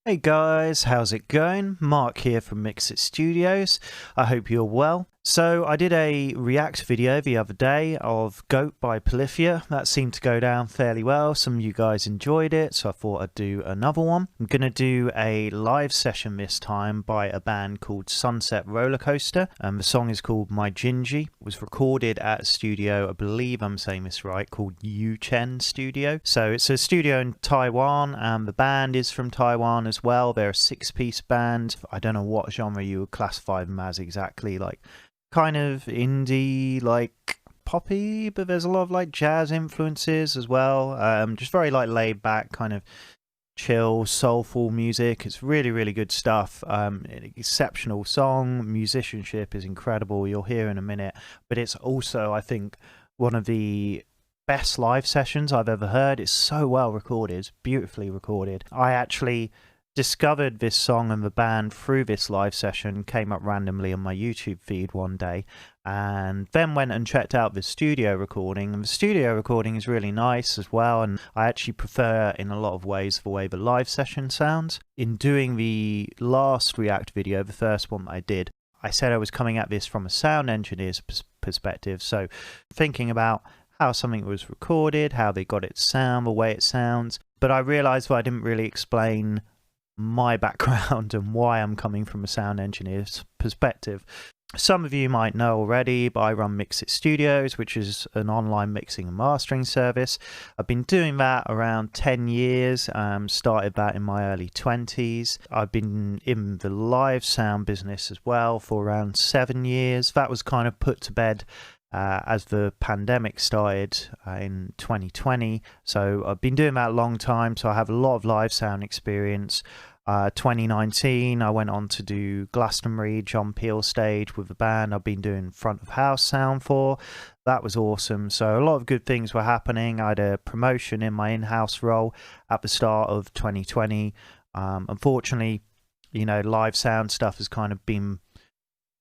Hey guys, how's it going? Mark here from Sunset Studios. I hope you're well. So I did a react video the other day of Goat by Polyphia. That seemed to go down fairly well. Some of you guys enjoyed it, so I thought I'd do another one. I'm going to do a live session this time by a band called Sunset Rollercoaster. The song is called My Jinji. It was recorded at a studio, I believe I'm saying this right, called Yuchen Studio. So it's a studio in Taiwan, and the band is from Taiwan as well. They're a six-piece band. I don't know what genre you would classify them as exactly, like kind of indie, like poppy, but there's a lot of like jazz influences as well. Just very like laid back, kind of chill, soulful music. It's really, really good stuff. Exceptional song, musicianship is incredible. You'll hear in a minute, but it's also, I think, one of the best live sessions I've ever heard. It's so well recorded, it's beautifully recorded. I actually discovered this song and the band through this live session, came up randomly on my YouTube feed one day, and then went and checked out the studio recording. And the studio recording is really nice as well, and I actually prefer in a lot of ways the way the live session sounds. In doing the last React video, the first one that I did, I said I was coming at this from a sound engineer's perspective, so thinking about how something was recorded, how they got its sound, the way it sounds. But I realized that I didn't really explain my background and why I'm coming from a sound engineer's perspective. Some of you might know already, but I run Sunset Studios, which is an online mixing and mastering service. I've been doing that around 10 years, started that in my early 20s. I've been in the live sound business as well for around 7 years. That was kind of put to bed as the pandemic started in 2020. So I've been doing that a long time, so I have a lot of live sound experience. 2019 I went on to do Glastonbury, John Peel stage with the band I've been doing front of house sound for. That was awesome. So a lot of good things were happening. I had a promotion in my in-house role at the start of 2020. Unfortunately, you know, live sound stuff has kind of been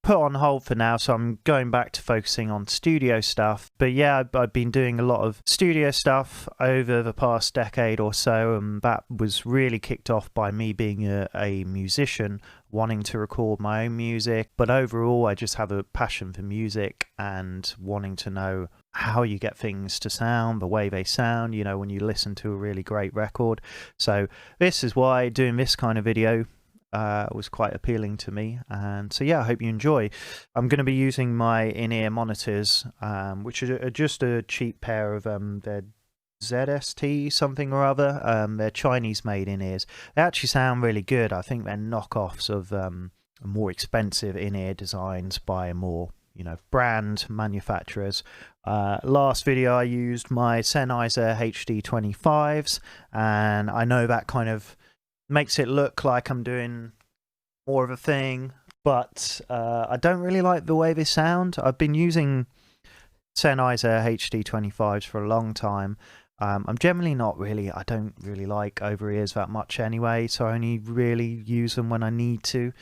put on hold for now, so I'm going back to focusing on studio stuff. But yeah, I've been doing a lot of studio stuff over the past decade or so, and that was really kicked off by me being a musician, wanting to record my own music. But overall, I just have a passion for music and wanting to know how you get things to sound, the way they sound, you know, when you listen to a really great record. So this is why doing this kind of video was quite appealing to me. And so yeah, I hope you enjoy. I'm going to be using my in-ear monitors, which are just a cheap pair of their ZST something or other. They're Chinese made in-ears. They actually sound really good. I think they're knockoffs of more expensive in-ear designs by more, you know, brand manufacturers. Last video I used my Sennheiser HD25s, and I know that kind of makes it look like I'm doing more of a thing, but I don't really like the way they sound. I've been using Sennheiser HD25s for a long time. I'm generally not really, I don't really like over ears that much anyway, so I only really use them when I need to,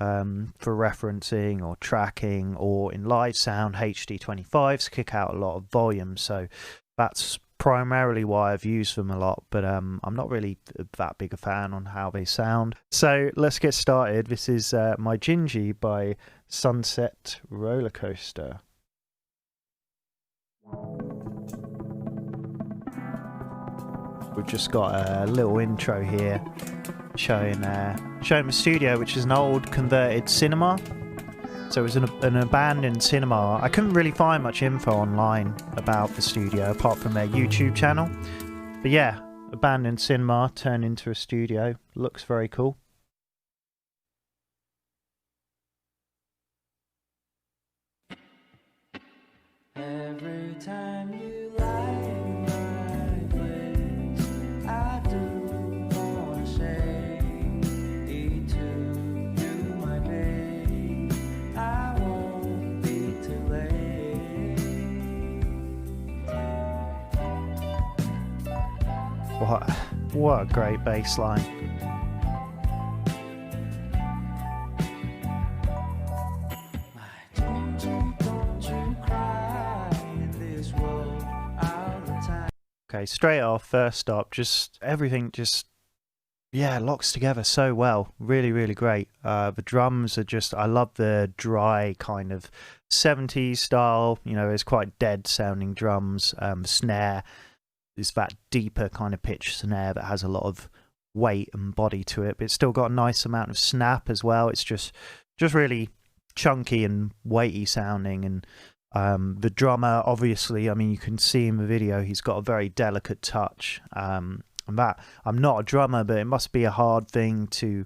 for referencing or tracking, or in live sound HD25s kick out a lot of volume, so that's primarily why I've used them a lot. But I'm not really that big a fan on how they sound. So let's get started. This is My Jinji by Sunset Rollercoaster. We've just got a little intro here showing the studio, which is an old converted cinema. So it was an abandoned cinema. I couldn't really find much info online about the studio apart from their YouTube channel. But yeah, abandoned cinema turned into a studio. Looks very cool. Every time you light my place, I do wanna say it to you, my babe. I won't be too late. What a great bass line. Okay, straight off, first up, just everything just yeah, locks together so well. Really, really great. The drums are just, I love the dry kind of 70s style. You know, it's quite dead sounding drums. Snare is that deeper kind of pitch snare that has a lot of weight and body to it, but it's still got a nice amount of snap as well. It's just really chunky and weighty sounding. And the drummer, obviously, I mean, you can see in the video, he's got a very delicate touch. And that, I'm not a drummer, but it must be a hard thing to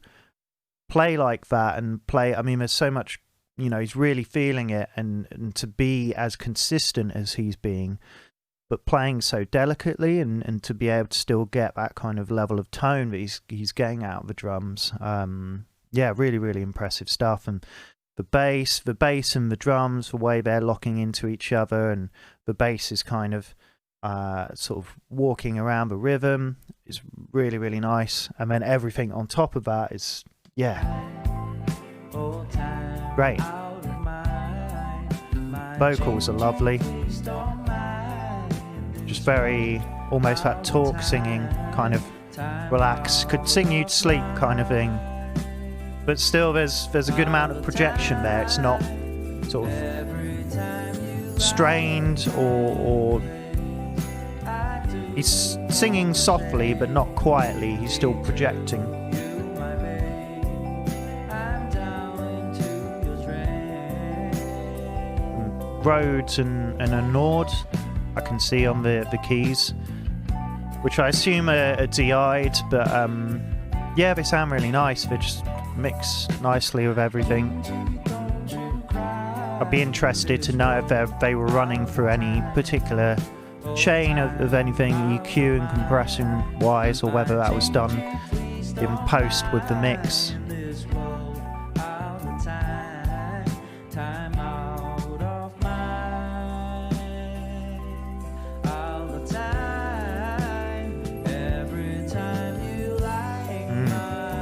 play like that and play. I mean, there's so much, you know, he's really feeling it, and to be as consistent as he's being, but playing so delicately, and to be able to still get that kind of level of tone that he's getting out of the drums. Yeah, really, really impressive stuff. And the bass and the drums, the way they're locking into each other, and the bass is kind of sort of walking around the rhythm is really, really nice. And then everything on top of that is, yeah, great. Vocals are lovely. Just very, almost that talk singing kind of relax, could sing you to sleep kind of thing. But still there's a good amount of projection there. It's not sort of strained or he's singing softly but not quietly. He's still projecting. Rhodes and a Nord I can see on the keys, which I assume are DI'd, but yeah, they sound really nice. They just mix nicely with everything. I'd be interested to know if they were running through any particular chain of anything EQ and compression wise, or whether that was done in post with the mix.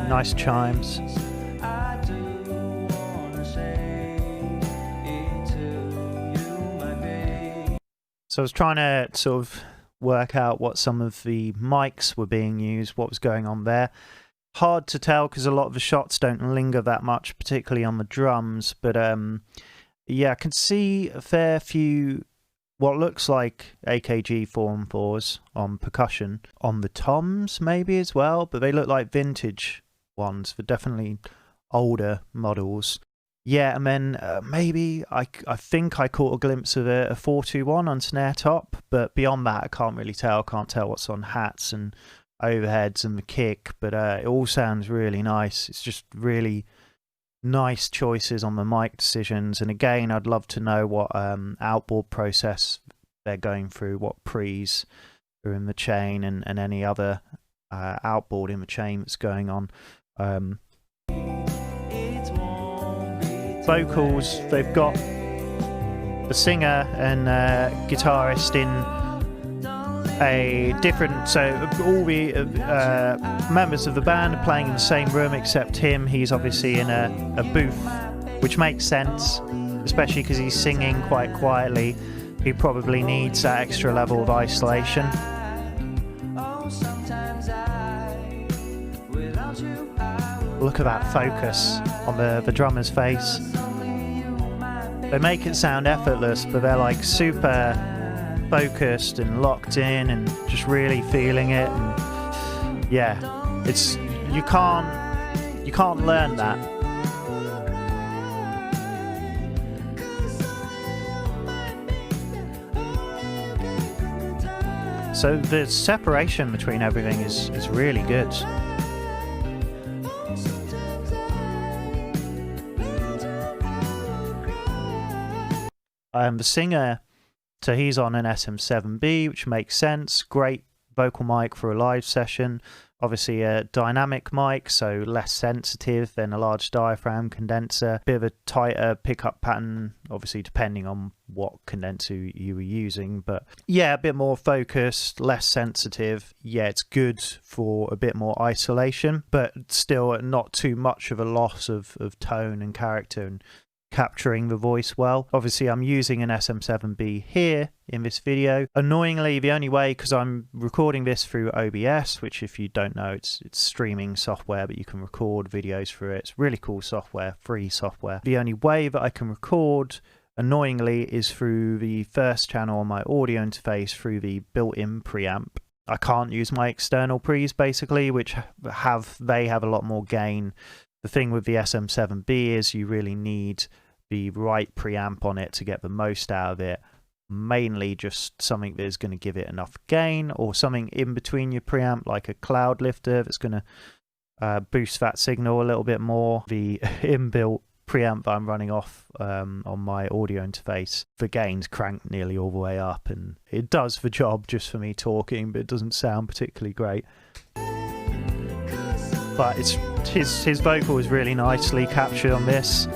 Nice chimes. So I was trying to sort of work out what some of the mics were being used, what was going on there. Hard to tell because a lot of the shots don't linger that much, particularly on the drums. But yeah, I can see a fair few what looks like AKG 4-on-4s on percussion, on the toms maybe as well, but they look like vintage ones for definitely older models. Yeah, and then maybe I think I caught a glimpse of a 421 on snare top, but beyond that I can't really tell. Can't tell what's on hats and overheads and the kick, but it all sounds really nice. It's just really nice choices on the mic decisions. And again, I'd love to know what outboard process they're going through, what pre's are in the chain, and any other outboard in the chain that's going on. Vocals, they've got the singer and guitarist in a different, so all the members of the band are playing in the same room except him. He's obviously in a booth, which makes sense, especially because he's singing quite quietly. He probably needs that extra level of isolation. Look at that focus on the drummer's face. They make it sound effortless, but they're like super focused and locked in and just really feeling it. And yeah, it's you can't learn that. So the separation between everything is really good. The singer, so he's on an SM7B, which makes sense. Great vocal mic for a live session. Obviously a dynamic mic, so less sensitive than a large diaphragm condenser. Bit of a tighter pickup pattern, obviously depending on what condenser you were using. But yeah, a bit more focused, less sensitive. Yeah, it's good for a bit more isolation, but still not too much of a loss of tone and character and capturing the voice well. Obviously, I'm using an SM7B here in this video. Annoyingly, the only way, because I'm recording this through OBS, which if you don't know, it's streaming software, but you can record videos through it. It's really cool software, free software. The only way that I can record, annoyingly, is through the first channel on my audio interface through the built-in preamp. I can't use my external pre's basically, which they have a lot more gain. The thing with the SM7B is you really need the right preamp on it to get the most out of it. Mainly just something that is going to give it enough gain, or something in between your preamp like a cloud lifter that's going to boost that signal a little bit more. The inbuilt preamp that I'm running off on my audio interface, the gain's cranked nearly all the way up, and it does the job just for me talking, but it doesn't sound particularly great. But it's his vocal is really nicely captured on this,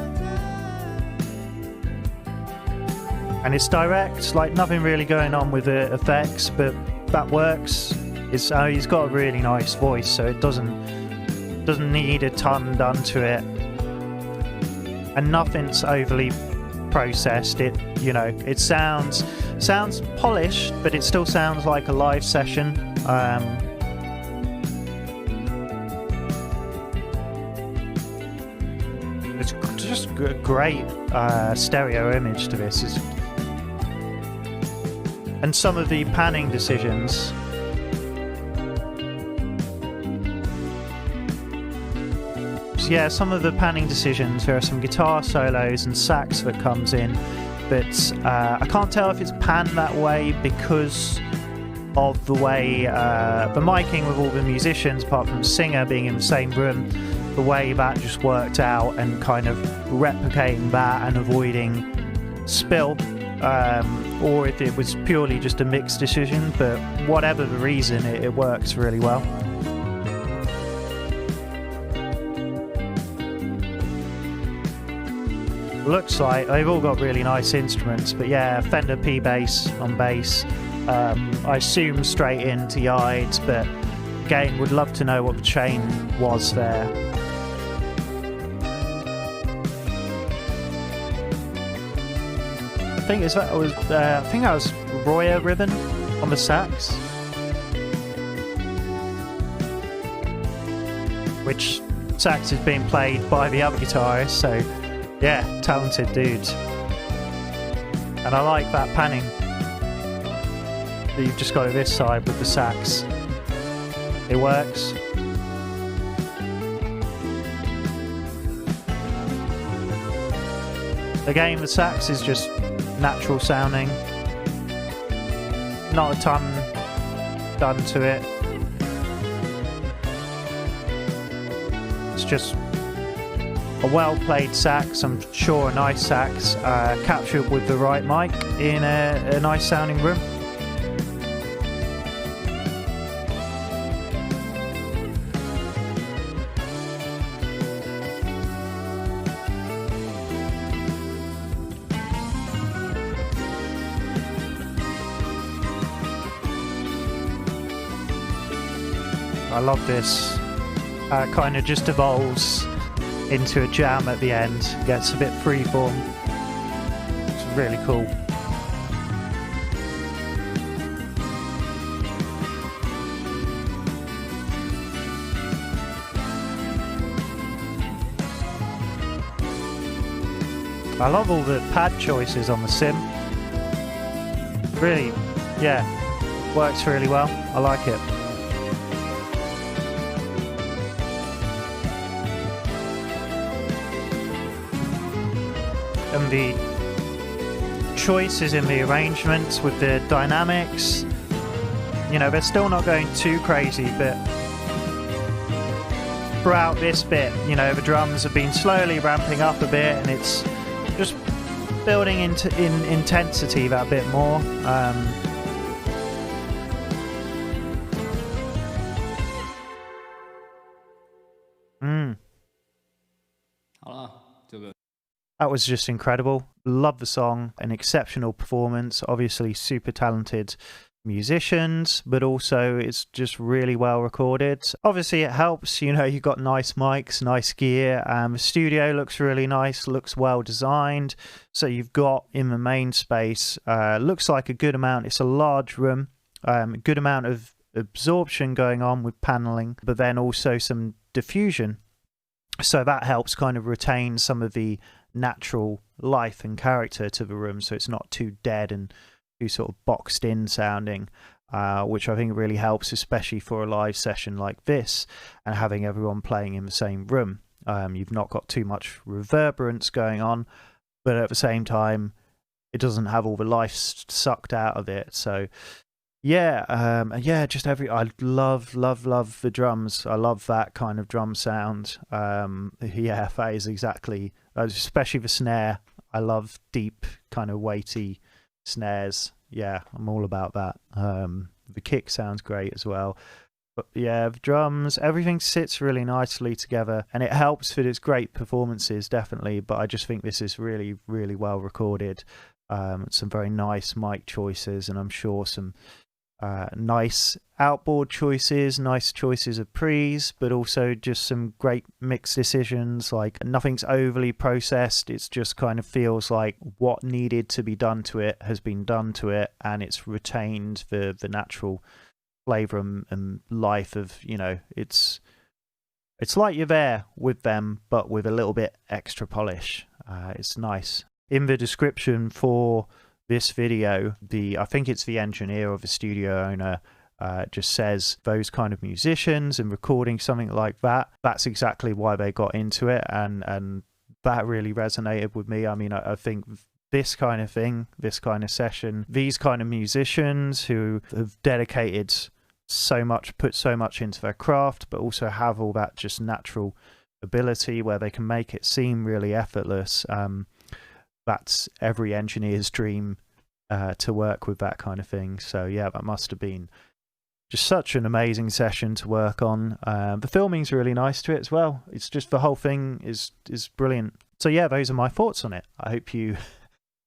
and it's direct, like nothing really going on with the effects, but that works. He's got a really nice voice, so it doesn't need a ton done to it. And nothing's overly processed. It sounds polished, but it still sounds like a live session. It's just a great stereo image to this. And some of the panning decisions, there are some guitar solos and sax that comes in, but I can't tell if it's panned that way because of the way the miking with all the musicians, apart from the singer being in the same room, the way that just worked out, and kind of replicating that and avoiding spill, or if it was purely just a mix decision, but whatever the reason, it works really well. Looks like they've all got really nice instruments, but yeah, Fender P bass on bass. I assume straight into Yides, but again, would love to know what the chain was there. I think that was Royer ribbon on the sax, which sax is being played by the other guitarist, so yeah, talented dude. And I like that panning that you've just got at this side with the sax. It works. Again, the sax is just natural sounding. Not a ton done to it. It's just a well-played sax, I'm sure a nice sax, captured with the right mic in a nice sounding room. I love this. Kind of just evolves into a jam at the end, gets a bit freeform. It's really cool. I love all the pad choices on the sim. Really, yeah, works really well. I like it. And the choices in the arrangements with the dynamics, they're still not going too crazy, but throughout this bit, the drums have been slowly ramping up a bit, and it's just building in intensity that bit more. That was just incredible. Love the song, an exceptional performance, obviously super talented musicians, but also it's just really well recorded. Obviously it helps, you know, you've got nice mics, nice gear. The studio looks really nice, looks well designed. So you've got in the main space, looks like a good amount. It's a large room, good amount of absorption going on with paneling, but then also some diffusion. So that helps kind of retain some of the natural life and character to the room, so it's not too dead and too sort of boxed in sounding, which I think really helps, especially for a live session like this and having everyone playing in the same room. You've not got too much reverberance going on, but at the same time it doesn't have all the life sucked out of it. So yeah, just I love the drums. I love that kind of drum sound. Yeah, that is exactly, especially the snare. I love deep, kind of weighty snares. Yeah, I'm all about that. The kick sounds great as well. But yeah, the drums, everything sits really nicely together, and it helps that it's great performances, definitely. But I just think this is really, really well recorded. Some very nice mic choices, and I'm sure some nice outboard choices, nice choices of pre's, but also just some great mix decisions. Like, nothing's overly processed, it's just kind of feels like what needed to be done to it has been done to it, and it's retained the natural flavor and life of, you know, it's like you're there with them but with a little bit extra polish. It's nice. In the description for this video, I think it's the engineer or the studio owner, just says those kind of musicians and recording something like that, that's exactly why they got into it, and that really resonated with me. I mean, I think this kind of thing, this kind of session, these kind of musicians who have dedicated so much, put so much into their craft, but also have all that just natural ability where they can make it seem really effortless. That's every engineer's dream, to work with that kind of thing. So yeah, that must have been just such an amazing session to work on. The filming's really nice to it as well. It's just, the whole thing is brilliant. So yeah, those are my thoughts on it. I hope you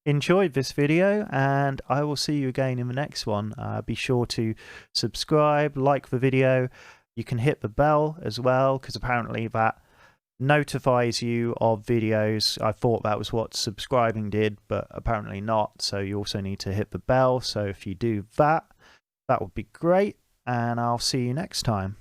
enjoyed this video, and I will see you again in the next one. Be sure to subscribe, like the video. You can hit the bell as well, because apparently that notifies you of videos. I thought that was what subscribing did, but apparently not. So you also need to hit the bell. So if you do that, that would be great, and I'll see you next time.